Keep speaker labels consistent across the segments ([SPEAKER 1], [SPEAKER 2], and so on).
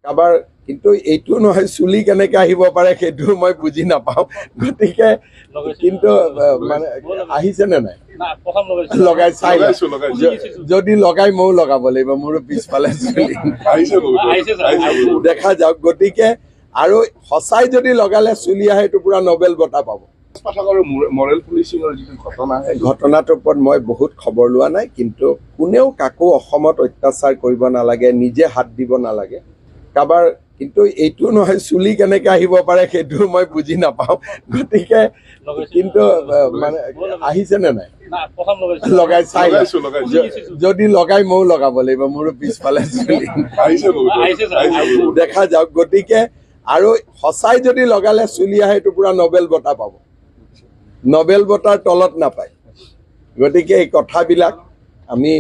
[SPEAKER 1] কাৰোবাৰ কিন্তু এইটো নহয় চুলি কেনেকে আহিব পাৰে সেইটো মই বুজি নাপাওঁ গতিকে কিন্তু মানে আহিছে নে নাই লগাই চাই যদি লগাই ময়ো লগাব লাগিব মোৰো পিছফালে চুলি দেখা যাওক গতিকে আৰু সঁচাই যদি লগালে চুলি আহে এইটো পুৰা নবেল বঁটা পাব
[SPEAKER 2] মৰেল পুলিচিঙৰ যিটো ঘটনা
[SPEAKER 1] ঘটনাটোৰ ওপৰত মই বহুত খবৰ লোৱা নাই কিন্তু কোনেও কাকো অসমত অত্যাচাৰ কৰিব নালাগে নিজে হাত দিব নালাগে কাৰোবাৰ কিন্তু এইটো নহয় চুলি কেনেকে আহিব পাৰে সেইটো মই বুজি নাপাওঁ গতিকে কিন্তু মানে আহিছে নে নাই লগাই চাই যদি লগাই ময়ো লগাব লাগিব মোৰো পিছফালে চুলি দেখা যাওক গতিকে আৰু সঁচাই যদি লগালে চুলি আহে এইটো পুৰা নবেল বঁটা পাব নবেল বঁটাৰ তলত নাপায় গতিকে এই কথাবিলাক আমি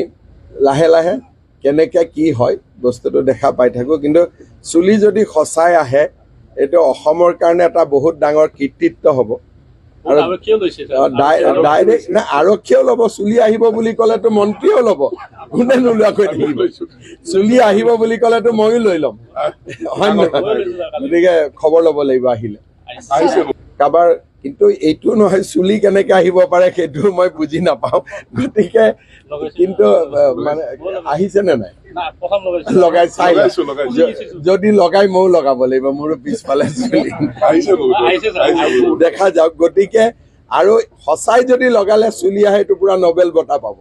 [SPEAKER 1] লাহে লাহে কেনেকে কি হয় বস্তুটো দেখা পাই থাকো কিন্তু চুলি যদি সঁচাই আহে এইটো অসমৰ কাৰণে এটা বহুত ডাঙৰ কৃতিত্ব হ'ব আৰু ডাইৰেক্ট না আৰক্ষীয়েও ল'ব চুলি আহিব বুলি ক'লেতো মন্ত্ৰীয়েও ল'ব কোনে নোলোৱাকৈ থাকিব চুলি আহিব বুলি ক'লেতো ময়ো লৈ ল'ম হয় নহয় গতিকে খবৰ ল'ব লাগিব আহিলে কাৰোবাৰ কিন্তু এইটো নহয় চুলি কেনেকে আহিব পাৰে সেইটো মই বুজি নাপাওঁ গতিকে কিন্তু মানে আহিছে নে নাই লগাই চাই যদি লগাই ময়ো লগাব লাগিব মোৰো পিছফালে চুলি দেখা যাওক গতিকে আৰু সঁচাই যদি লগালে চুলি আহে এইটো পুৰা নবেল বঁটা পাব